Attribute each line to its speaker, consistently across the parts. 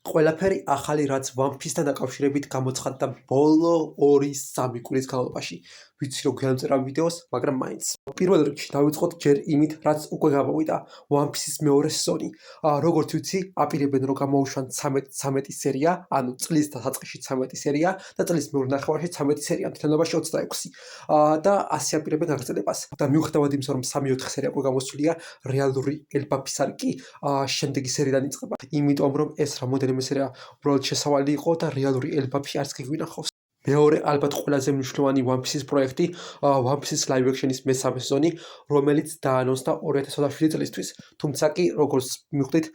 Speaker 1: ყველაფერი ახალი, რაც One Piece-თან დაკავშირებით გამოცხადდა ბოლო 2-3 კვირის განმავლობაში. ვიცი რომ გვიამწერა ვიდეოს, მაგრამ მაინც. პირველ რიგში დავიწყოთ ჯერ იმით, რაც უკვე გამოვიდა One Piece-ის მეორე სეზონი. როგორც ვიცი, აპირებენ რომ გამოუშვან 13 სერია, ანუ წლის დასაწყისში 13 სერია და წლის მეორე ნახევარში 13 სერია, მთლიანობაში 26. და ასე აპირებენ გაგრძელებას. და მიუხედავად იმისა, რომ 3-4 სერია უკვე გამოსვლია, რეალური ელბაფის არკი შემდეგი სერიიდან იწყება. იმიტომ რომ ეს რამოდენიმე სერია უბრალოდ შესავალი იყო და რეალური ელბაფი არც კი გვინახავს. მეორე ალბათ ყველაზე მნიშვნელოვანი One Piece-ის პროექტი, One Piece-ის live action-ის მესამე სეზონი, რომელიც დაანონსდა 2027 წლისთვის. თუმცა კი, როგორც მივხვდით,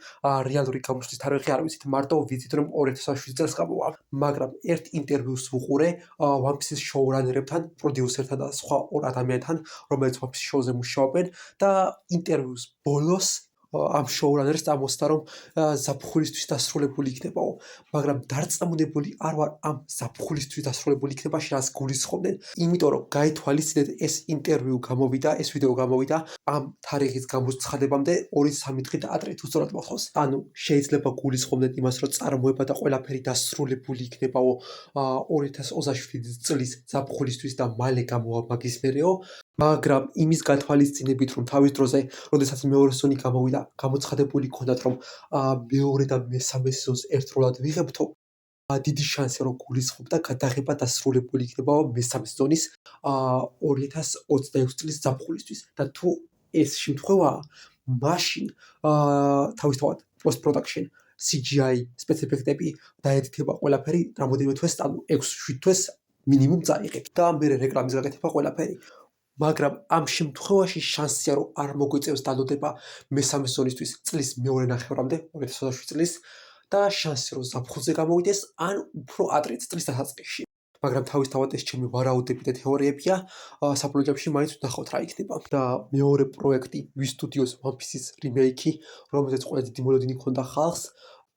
Speaker 1: რეალური გამოსვლის თარიღი არ ვიცით, მარტო ვიცით, რომ 2027 წელს გამოვა. მაგრამ ერთ ინტერვიუს ვუყურე One Piece-ის შოურანერებთან, პროდიუსერთან და სხვა ორ ადამიანთან, რომელიც One Piece-ის შოუზე მუშაობენ და ინტერვიუს ბოლოს ამ შოურანერს წამოსცა, რომ ზაფხულისთვის დასრულებული იქნებაო, მაგრამ დარწმუნებული არ ვარ ამ ზაფხულისთვის დასრულებული იქნებაში რას გულისხმობდნენ, იმიტომ რომ გაითვალისწინეთ ეს ინტერვიუ გამოვიდა, ეს ვიდეო გამოვიდა ამ თარიღის გამოცხადებამდე 2-3 დღით ადრე თუ სწორად მახსოვს. ანუ შეიძლება გულისხმობდნენ იმას, რომ წარმოება და ყველაფერი დასრულებული იქნებაო 2027 წლის ზაფხულისთვის და მალე გამოვა მაგის მერეო, მაგრამ იმის გათვალისწინებით, რომ თავის დროზე, როდესაც მეორე სეზონი გამოვიდა, გამოცხადებული ჰქონდათ, რომ მეორე და მესამე სეზონს ერთდროულად ვიღებთო, დიდი შანსი რომ გულისხმობდა გადაღება დასრულებული იქნებაო მესამე სეზონის 2026 წლის ზაფხულისთვის და თუ ეს შემთხვევაა, მაშინ თავისთავად post production, CGI, სპეციფექტები დაედითება ყველაფერი რამოდენიმე თვეს, ანუ 6-7 თვეს მინიმუმ წაიღებს და მერე რეკლამის გაკეთება ყველაფერი. მაგრამ ამ შემთხვევაში შანსია რომ არ მოგვიწევს დალოდება მესამე სეზონისთვის წლის მეორე ნახევრამდე 2027 წლის და შანსი რომ ზაფხულზე გამოვიდეს ან უფრო ადრე წლის დასაწყისში. მაგრამ თავისთავად ეს ჩემი ვარაუდები და თეორიებია, საპროექტში მაინც ვნახავთ რა იქნება. და მეორე პროექტი Wii Studios One Piece-ის რიმეიკი, რომელზეც ყველა დიდი მოლოდინი ჰქონდა ხალხს,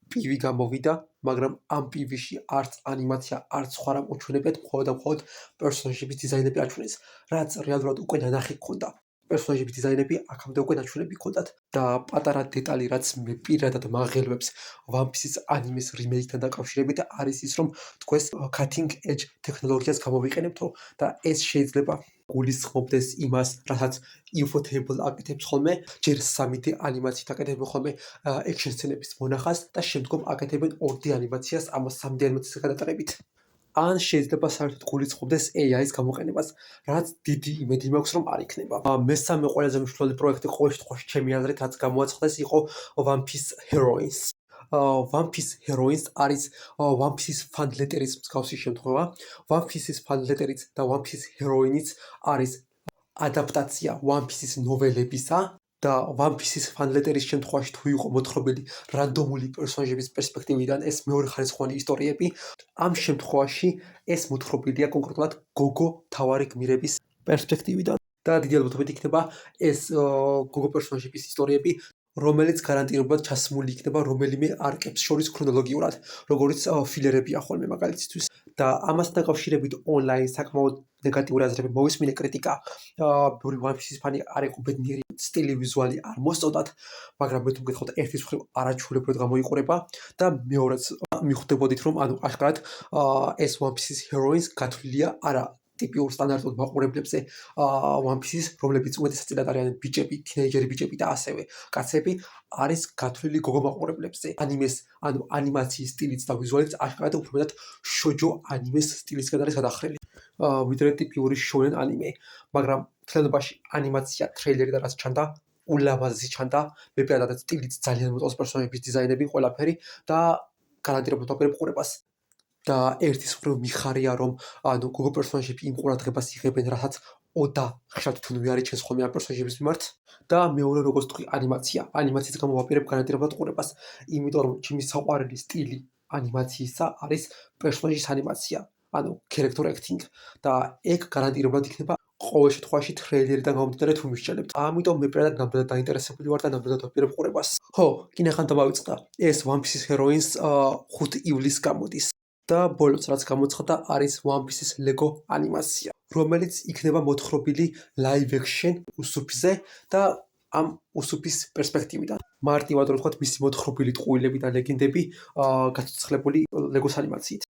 Speaker 1: PV გამოვიდა, მაგრამ ამ PV-ში არც ანიმაცია, არც სხვა რამ უჩვენებიათ, მხოლოდ პერსონაჟების დიზაინები აჩვენეს, რაც რეალურად უკვე ნანახი ჰქონდა. პერსონაჟების დიზაინები აქამდე უკვე ნაჩვენები ჰქონდათ და პატარა დეტალი, რაც მე პირადად მაღელვებს One Piece-ის ანიმეს რიმეიკთან დაკავშირებით, არის ის, რომ თქვენს cutting edge ტექნოლოგიას გამოვიყენებთო და ეს შეიძლება გულისხმობდეს იმას, რასაც Ufotable აკეთებს ხოლმე, ჯერ 3D ანიმაციით აკეთებენ ხოლმე action სცენების მონახას და შემდგომ აკეთებენ 2D ანიმაციას ამ 3D ანიმაციის გადატარებით. ან შეიძლება საერთოდ გულისხმობდეს AI-ის გამოყენებას, რაც დიდი იმედი მაქვს, რომ არ იქნება. მესამე ყველაზე მნიშვნელოვანი პროექტი ყოველ შემთხვევაში ჩემი აზრით, რაც გამოაცხადეს, იყო One Piece Heroines. One Piece Heroines არის One Piece-ის fan letter-ის მსგავსი შემთხვევა. One Piece-ის fan letter-იც და One Piece Heroines არის ადაპტაცია One Piece-ის ნოველებისა და One Piece-ის fan letter-ის შემთხვევაში თუ იყო მოთხრობილი რანდომული პერსონაჟების პერსპექტივიდან ეს მეორე ხარისხოვანი ისტორიები, ამ შემთხვევაში ეს მოთხრობილია კონკრეტულად გოგო თავარი გმირების პერსპექტივიდან და დიდი ალბათობით იქნება ეს გოგო პერსონაჟების ისტორიები, რომელიც გარანტირებულად ჩასმული იქნება რომელიმე არკებს შორის ქრონოლოგიურად, როგორც ფილერებია ხოლმე მაგალითისთვის. და ამასთან დაკავშირებით ონლაინ საკმაოდ ნეგატიური აზრები მოვისმინე, კრიტიკა, ბევრი One Piece-ის ფანი არ იყო ბედნიერი, სტილი, ვიზუალი არ მოსწონდათ, მაგრამ მე თუ მგეთხოვთ ერთის მხრივ არაჩვეულებრივად გამოიყურება და მეორეც მიხვდებოდით, რომ ანუ აშკარად ეს One Piece-ის Heroines გათვლილია არა ტიპიურ სტანდარტულ მაყურებლებზე One Piece-ის, რომლებიც უმეტესად წილად არიან ბიჭები, თინეიჯერი ბიჭები და ასევე კაცები, არის გათვლილი გოგო მაყურებლებზე. ანიმეს, ანუ ანიმაციის სტილიც და ვიზუალიც აშკარად უფრო მეტად შოჯო ანიმეს სტილისგან არის გადახრილი, ვიდრე ტიპიური შონენ ანიმე. მაგრამ მთლიანობაში ანიმაცია, ტრეილერი და რაც ჩანდა, ულამაზი ჩანდა, მე პირადად სტილიც ძალიან მომწონს, პერსონაჟების დიზაინები, ყველაფერი და გარანტირებულად ვაპირებ ყურებას. და ერთის მხრივ მიხარია, რომ ანუ გოგო პერსონაჟები იმ ყურადღებას იღებენ, რასაც ოდა ხშირად თუნ ვიარიჩენს ხოლმე ამ პერსონაჟების მიმართ და მეორე როგორც თქვი ანიმაციის გამო ვაპირებ გარანტირებულად ყურებას, იმიტომ რომ ჩემი საყვარელი სტილი ანიმაციისა არის პერსონაჟის ანიმაცია, ანუ character acting და ეგ გარანტირებულად იქნება ყოველ შემთხვევაში ტრეილერიდან გამომდინარე თუ მისჩნევთ. ამიტომ მე პირადად ნამდვილად დაინტერესებული ვარ და ნამდვილად ვაპირებ ყურებას. ხო, კინახან დავიწყდა. ეს One Piece Heroines 5 ივლისს გამოდის. და ბოლოს რაც გამოცხადდა არის One Piece-ის Lego ანიმაცია, რომელიც იქნება მოთხრობილი live action უსუფზე და ამ უსუფის პერსპექტივიდან. მარტივად რომ ვთქვათ, მისი მოთხრობილი ტყუილები და ლეგენდები გაცოცხლებული ლეგოს ანიმაციით.